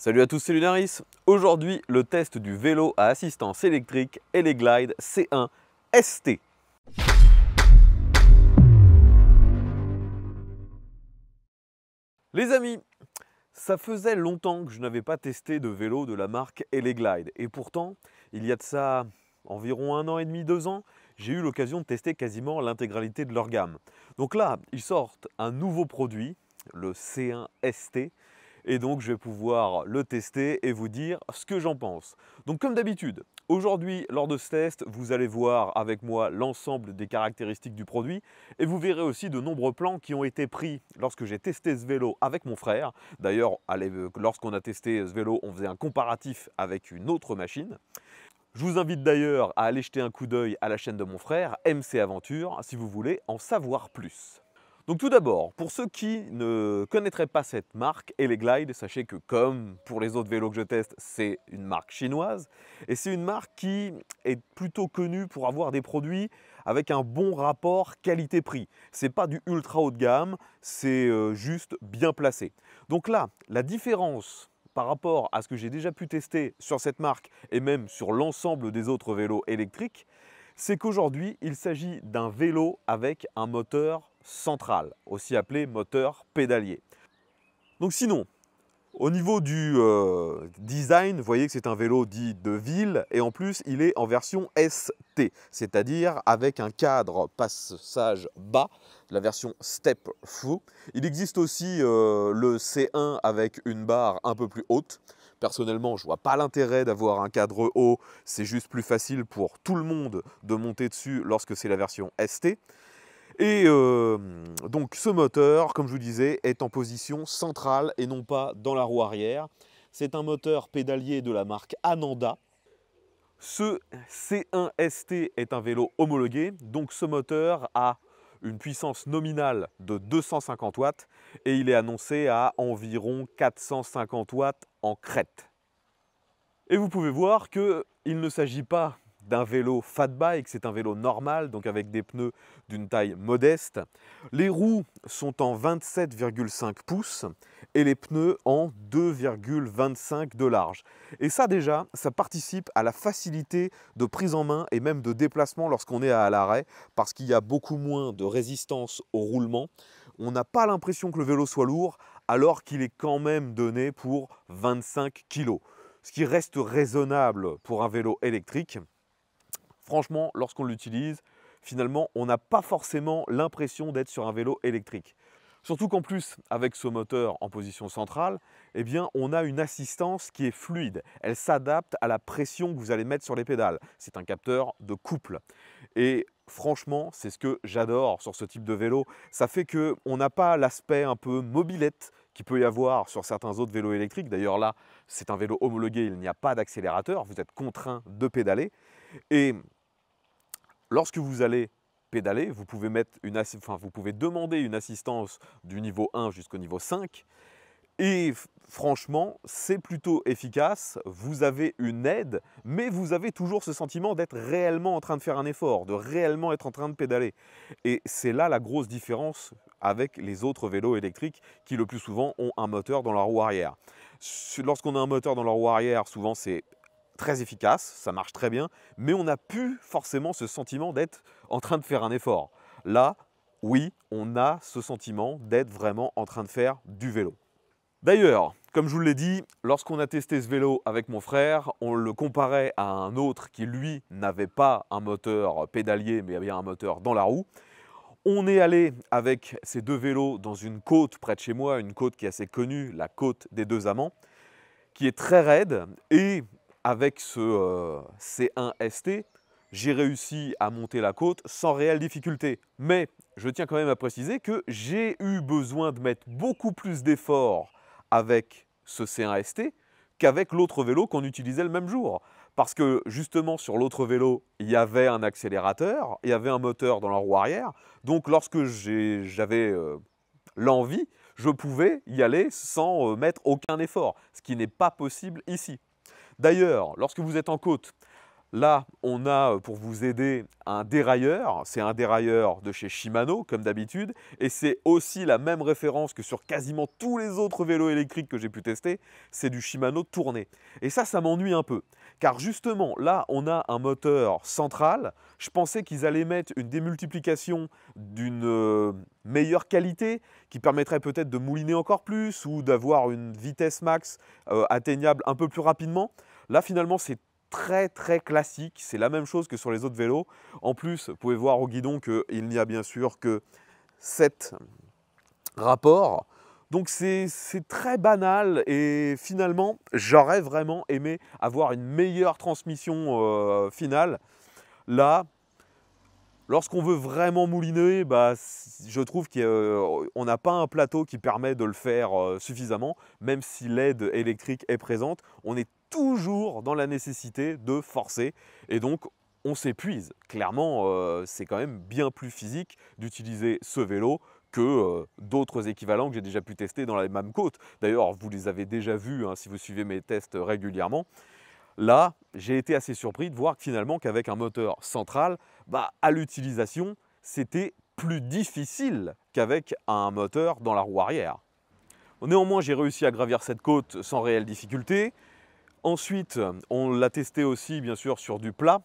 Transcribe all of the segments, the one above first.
Salut à tous, c'est Lunaris. Aujourd'hui, le test du vélo à assistance électrique Eleglide C1 ST. Les amis, ça faisait longtemps que je n'avais pas testé de vélo de la marque Eleglide. Et pourtant, il y a de ça environ 1 an et demi, 2 ans, j'ai eu l'occasion de tester quasiment l'intégralité de leur gamme. Donc là, ils sortent un nouveau produit, le C1 ST. Et donc, je vais pouvoir le tester et vous dire ce que j'en pense. Donc, comme d'habitude, aujourd'hui, lors de ce test, vous allez voir avec moi l'ensemble des caractéristiques du produit et vous verrez aussi de nombreux plans qui ont été pris lorsque j'ai testé ce vélo avec mon frère. D'ailleurs, lorsqu'on a testé ce vélo, on faisait un comparatif avec une autre machine. Je vous invite d'ailleurs à aller jeter un coup d'œil à la chaîne de mon frère, MC Aventure, si vous voulez en savoir plus. Donc tout d'abord, pour ceux qui ne connaîtraient pas cette marque, Eleglide, sachez que comme pour les autres vélos que je teste, c'est une marque chinoise. Et c'est une marque qui est plutôt connue pour avoir des produits avec un bon rapport qualité-prix. Ce n'est pas du ultra haut de gamme, c'est juste bien placé. Donc là, la différence par rapport à ce que j'ai déjà pu tester sur cette marque et même sur l'ensemble des autres vélos électriques, c'est qu'aujourd'hui, il s'agit d'un vélo avec un moteur central, aussi appelé moteur pédalier. Donc sinon, au niveau du design, vous voyez que c'est un vélo dit de ville et en plus, il est en version ST, c'est-à-dire avec un cadre passage bas, la version Step Through. Il existe aussi le C1 avec une barre un peu plus haute. Personnellement, je ne vois pas l'intérêt d'avoir un cadre haut, c'est juste plus facile pour tout le monde de monter dessus lorsque c'est la version ST. Et donc ce moteur, comme je vous disais, est en position centrale et non pas dans la roue arrière. C'est un moteur pédalier de la marque Ananda. Ce C1 ST est un vélo homologué, donc ce moteur a une puissance nominale de 250 watts et il est annoncé à environ 450 watts en crête. Et vous pouvez voir qu'il ne s'agit pas d'un vélo fat bike, c'est un vélo normal, donc avec des pneus d'une taille modeste. Les roues sont en 27,5 pouces et les pneus en 2,25 de large. Et ça déjà, ça participe à la facilité de prise en main et même de déplacement lorsqu'on est à l'arrêt, parce qu'il y a beaucoup moins de résistance au roulement. On n'a pas l'impression que le vélo soit lourd, alors qu'il est quand même donné pour 25 kg. Ce qui reste raisonnable pour un vélo électrique. Franchement, lorsqu'on l'utilise, finalement, on n'a pas forcément l'impression d'être sur un vélo électrique. Surtout qu'en plus, avec ce moteur en position centrale, eh bien, on a une assistance qui est fluide. Elle s'adapte à la pression que vous allez mettre sur les pédales. C'est un capteur de couple. Et franchement, c'est ce que j'adore sur ce type de vélo. Ça fait qu'on n'a pas l'aspect un peu mobilette qu'il peut y avoir sur certains autres vélos électriques. D'ailleurs là, c'est un vélo homologué, il n'y a pas d'accélérateur, vous êtes contraint de pédaler. Et lorsque vous allez pédaler, vous pouvez demander une assistance du niveau 1 jusqu'au niveau 5. Et franchement, c'est plutôt efficace. Vous avez une aide, mais vous avez toujours ce sentiment d'être réellement en train de faire un effort, de réellement être en train de pédaler. Et c'est là la grosse différence avec les autres vélos électriques qui le plus souvent ont un moteur dans leur roue arrière. Lorsqu'on a un moteur dans leur roue arrière, souvent c'est très efficace, ça marche très bien, mais on n'a plus forcément ce sentiment d'être en train de faire un effort. Là, oui, on a ce sentiment d'être vraiment en train de faire du vélo. D'ailleurs, comme je vous l'ai dit, lorsqu'on a testé ce vélo avec mon frère, on le comparait à un autre qui, lui, n'avait pas un moteur pédalier, mais bien un moteur dans la roue. On est allé avec ces deux vélos dans une côte près de chez moi, une côte qui est assez connue, la côte des Deux Amants, qui est très raide. Et avec ce C1 ST, j'ai réussi à monter la côte sans réelle difficulté. Mais je tiens quand même à préciser que j'ai eu besoin de mettre beaucoup plus d'efforts avec ce C1 ST qu'avec l'autre vélo qu'on utilisait le même jour. Parce que justement sur l'autre vélo, il y avait un accélérateur, il y avait un moteur dans la roue arrière. Donc lorsque j'avais l'envie, je pouvais y aller sans mettre aucun effort, ce qui n'est pas possible ici. D'ailleurs, lorsque vous êtes en côte, Là, on a, pour vous aider, un dérailleur. C'est un dérailleur de chez Shimano, comme d'habitude. Et c'est aussi la même référence que sur quasiment tous les autres vélos électriques que j'ai pu tester. C'est du Shimano tourné. Et ça m'ennuie un peu. Car justement, là, on a un moteur central. Je pensais qu'ils allaient mettre une démultiplication d'une meilleure qualité, qui permettrait peut-être de mouliner encore plus ou d'avoir une vitesse max atteignable un peu plus rapidement. Là, finalement, c'est très classique, c'est la même chose que sur les autres vélos. En plus, vous pouvez voir au guidon qu'il n'y a bien sûr que 7 rapports. Donc c'est très banal et finalement, j'aurais vraiment aimé avoir une meilleure transmission finale. Là, lorsqu'on veut vraiment mouliner, je trouve qu'on n'a pas un plateau qui permet de le faire suffisamment, même si l'aide électrique est présente. On est toujours dans la nécessité de forcer et donc on s'épuise. Clairement, c'est quand même bien plus physique d'utiliser ce vélo que d'autres équivalents que j'ai déjà pu tester dans la même côte. D'ailleurs, vous les avez déjà vus hein, si vous suivez mes tests régulièrement. Là, j'ai été assez surpris de voir que finalement qu'avec un moteur central, à l'utilisation, c'était plus difficile qu'avec un moteur dans la roue arrière. Néanmoins, j'ai réussi à gravir cette côte sans réelle difficulté. Ensuite, on l'a testé aussi bien sûr sur du plat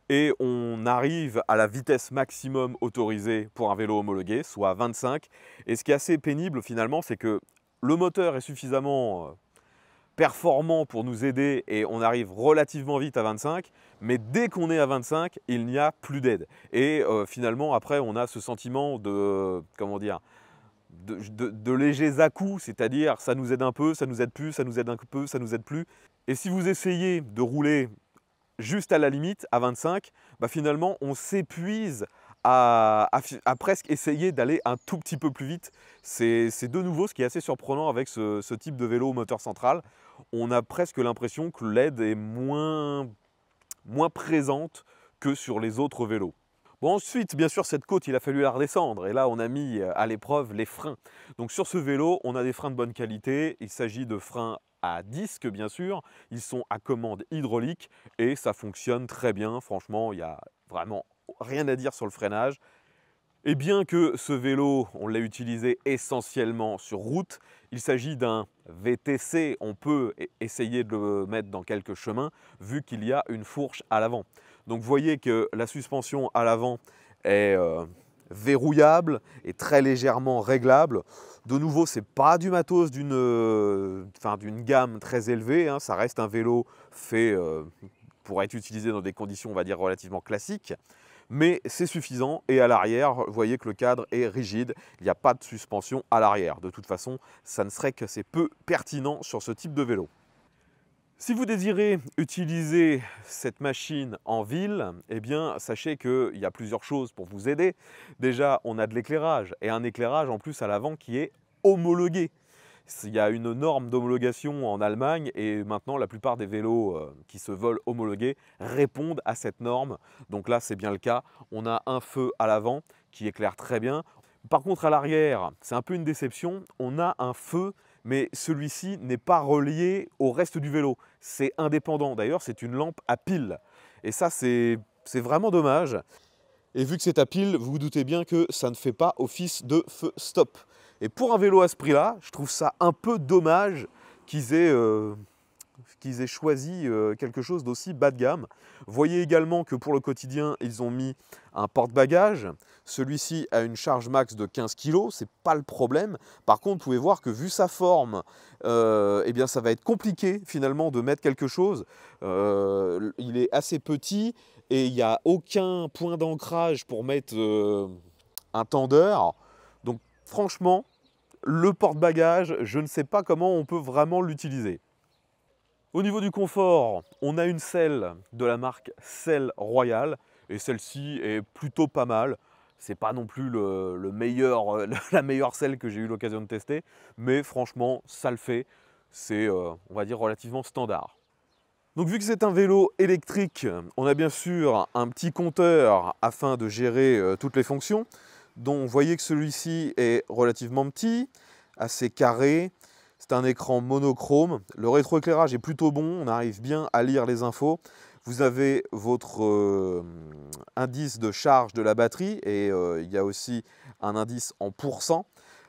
et on arrive à la vitesse maximum autorisée pour un vélo homologué, soit 25. Et ce qui est assez pénible finalement, c'est que le moteur est suffisamment performant pour nous aider et on arrive relativement vite à 25, mais dès qu'on est à 25, il n'y a plus d'aide. Et finalement, après, on a ce sentiment de, comment dire, de légers à-coups, c'est-à-dire ça nous aide un peu, ça nous aide plus, ça nous aide un peu, ça nous aide plus. Et si vous essayez de rouler juste à la limite, à 25, finalement, on s'épuise à presque essayer d'aller un tout petit peu plus vite. C'est de nouveau ce qui est assez surprenant avec ce type de vélo moteur central. On a presque l'impression que l'aide est moins présente que sur les autres vélos. Bon, ensuite, bien sûr, cette côte, il a fallu la redescendre. Et là, on a mis à l'épreuve les freins. Donc sur ce vélo, on a des freins de bonne qualité. Il s'agit de freins à disque, bien sûr. Ils sont à commande hydraulique et ça fonctionne très bien. Franchement, il n'y a vraiment rien à dire sur le freinage. Et bien que ce vélo, on l'a utilisé essentiellement sur route, il s'agit d'un VTC. On peut essayer de le mettre dans quelques chemins vu qu'il y a une fourche à l'avant. Donc vous voyez que la suspension à l'avant est verrouillable et très légèrement réglable. De nouveau, ce n'est pas du matos d'une gamme très élevée, hein. Ça reste un vélo fait pour être utilisé dans des conditions, on va dire, relativement classiques. Mais c'est suffisant et à l'arrière, vous voyez que le cadre est rigide, il n'y a pas de suspension à l'arrière. De toute façon, ça ne serait que c'est peu pertinent sur ce type de vélo. Si vous désirez utiliser cette machine en ville, eh bien, sachez qu'il y a plusieurs choses pour vous aider. Déjà, on a de l'éclairage et un éclairage en plus à l'avant qui est homologué. Il y a une norme d'homologation en Allemagne et maintenant la plupart des vélos qui se veulent homologués répondent à cette norme. Donc là, c'est bien le cas. On a un feu à l'avant qui éclaire très bien. Par contre, à l'arrière, c'est un peu une déception. On a un feu, mais celui-ci n'est pas relié au reste du vélo. C'est indépendant. D'ailleurs, c'est une lampe à pile. Et ça, c'est vraiment dommage. Et vu que c'est à pile, vous vous doutez bien que ça ne fait pas office de feu stop. Et pour un vélo à ce prix-là, je trouve ça un peu dommage qu'ils aient choisi quelque chose d'aussi bas de gamme. Voyez également que pour le quotidien, ils ont mis un porte-bagages. Celui-ci a une charge max de 15 kg, c'est pas le problème. Par contre, vous pouvez voir que vu sa forme, eh bien, ça va être compliqué finalement de mettre quelque chose. Il est assez petit et il n'y a aucun point d'ancrage pour mettre un tendeur. Donc franchement, le porte-bagages, je ne sais pas comment on peut vraiment l'utiliser. Au niveau du confort, on a une selle de la marque Selle Royal et celle-ci est plutôt pas mal. C'est pas non plus la meilleure selle que j'ai eu l'occasion de tester, mais franchement, ça le fait. C'est, on va dire, relativement standard. Donc vu que c'est un vélo électrique, on a bien sûr un petit compteur afin de gérer toutes les fonctions. Donc vous voyez que celui-ci est relativement petit, assez carré. C'est un écran monochrome. Le rétroéclairage est plutôt bon, on arrive bien à lire les infos. Vous Vous avez votre indice de charge de la batterie et il y a aussi un indice en pourcent,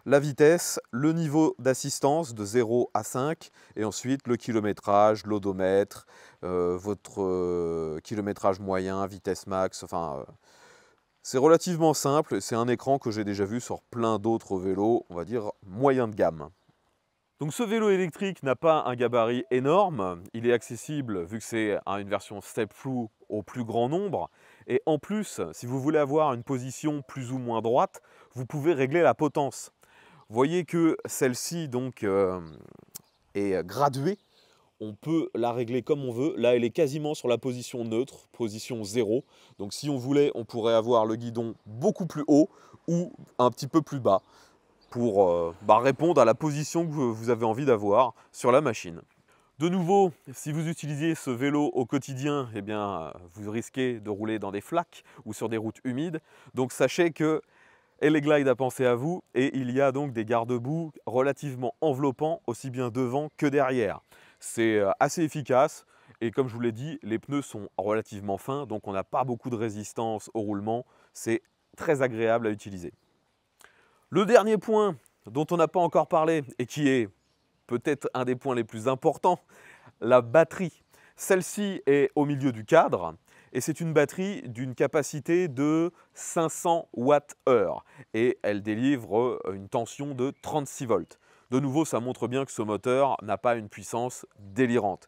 la vitesse, le niveau d'assistance de 0 à 5 et ensuite le kilométrage, l'odomètre, votre kilométrage moyen, vitesse max, enfin c'est relativement simple, c'est un écran que j'ai déjà vu sur plein d'autres vélos, on va dire moyen de gamme. Donc ce vélo électrique n'a pas un gabarit énorme, il est accessible vu que c'est une version step-through au plus grand nombre. Et en plus, si vous voulez avoir une position plus ou moins droite, vous pouvez régler la potence. Vous voyez que celle-ci donc est graduée, on peut la régler comme on veut. Là, elle est quasiment sur la position neutre, position 0. Donc si on voulait, on pourrait avoir le guidon beaucoup plus haut ou un petit peu plus bas pour répondre à la position que vous avez envie d'avoir sur la machine. De nouveau, si vous utilisez ce vélo au quotidien, eh bien, vous risquez de rouler dans des flaques ou sur des routes humides. Donc sachez que Eleglide a pensé à vous et il y a donc des garde-boue relativement enveloppants aussi bien devant que derrière. C'est assez efficace et comme je vous l'ai dit, les pneus sont relativement fins donc on n'a pas beaucoup de résistance au roulement. C'est très agréable à utiliser. Le dernier point dont on n'a pas encore parlé et qui est peut-être un des points les plus importants, la batterie. Celle-ci est au milieu du cadre et c'est une batterie d'une capacité de 500 Wh et elle délivre une tension de 36 volts. De nouveau, ça montre bien que ce moteur n'a pas une puissance délirante.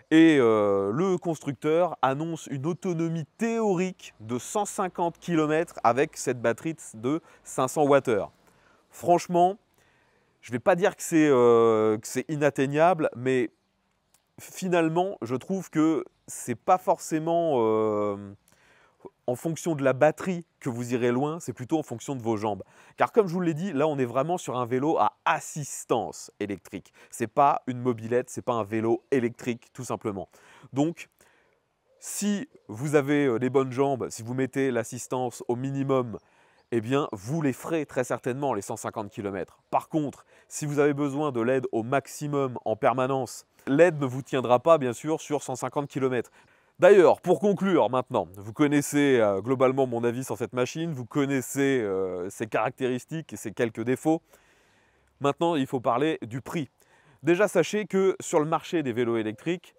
Et le constructeur annonce une autonomie théorique de 150 km avec cette batterie de 500 Wh. Franchement, je ne vais pas dire que c'est inatteignable, mais finalement, je trouve que ce n'est pas forcément en fonction de la batterie que vous irez loin, c'est plutôt en fonction de vos jambes. Car comme je vous l'ai dit, là on est vraiment sur un vélo à assistance électrique. Ce n'est pas une mobilette, ce n'est pas un vélo électrique tout simplement. Donc, si vous avez les bonnes jambes, si vous mettez l'assistance au minimum, eh bien, vous les ferez très certainement les 150 km. Par contre, si vous avez besoin de l'aide au maximum en permanence, l'aide ne vous tiendra pas, bien sûr, sur 150 km. D'ailleurs, pour conclure maintenant, vous connaissez globalement mon avis sur cette machine, vous connaissez ses caractéristiques et ses quelques défauts. Maintenant, il faut parler du prix. Déjà, sachez que sur le marché des vélos électriques,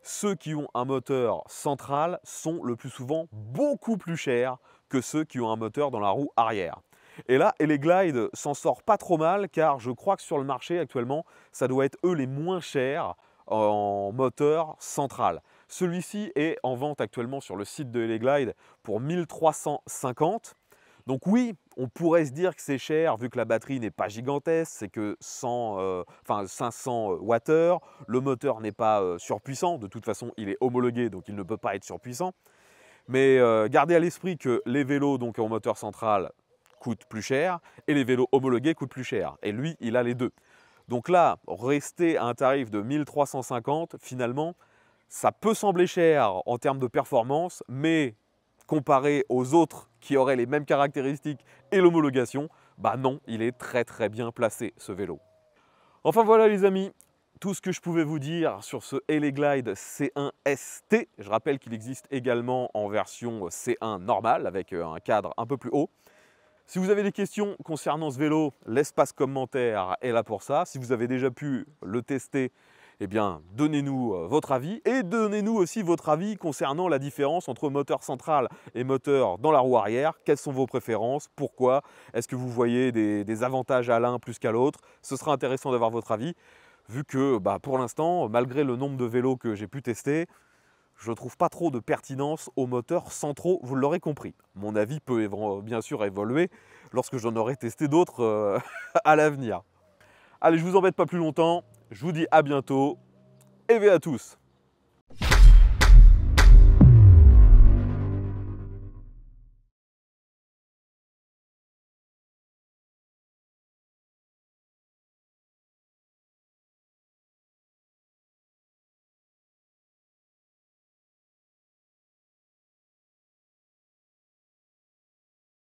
ceux qui ont un moteur central sont le plus souvent beaucoup plus chers que ceux qui ont un moteur dans la roue arrière. Et là, Eleglide s'en sort pas trop mal car je crois que sur le marché actuellement, ça doit être eux les moins chers en moteur central. Celui-ci est en vente actuellement sur le site de Eleglide pour 1350. Donc oui, on pourrait se dire que c'est cher vu que la batterie n'est pas gigantesque, c'est que 500 Wh, le moteur n'est pas surpuissant, de toute façon il est homologué donc il ne peut pas être surpuissant. Mais gardez à l'esprit que les vélos donc en moteur central coûtent plus cher et les vélos homologués coûtent plus cher. Et lui, il a les deux. Donc là, rester à un tarif de 1350, finalement, ça peut sembler cher en termes de performance, mais comparé aux autres qui auraient les mêmes caractéristiques et l'homologation, bah non, il est très très bien placé ce vélo. Enfin voilà les amis, tout ce que je pouvais vous dire sur ce Eleglide C1 ST. Je rappelle qu'il existe également en version C1 normale avec un cadre un peu plus haut. Si vous avez des questions concernant ce vélo, l'espace commentaire est là pour ça. Si vous avez déjà pu le tester, eh bien, donnez-nous votre avis et donnez-nous aussi votre avis concernant la différence entre moteur central et moteur dans la roue arrière. Quelles sont vos préférences? Pourquoi? Est-ce que vous voyez des avantages à l'un plus qu'à l'autre? Ce sera intéressant d'avoir votre avis, vu que pour l'instant, malgré le nombre de vélos que j'ai pu tester, je ne trouve pas trop de pertinence aux moteurs centraux, vous l'aurez compris. Mon avis peut bien sûr évoluer lorsque j'en aurai testé d'autres à l'avenir. Allez, je ne vous embête pas plus longtemps. Je vous dis à bientôt et à tous.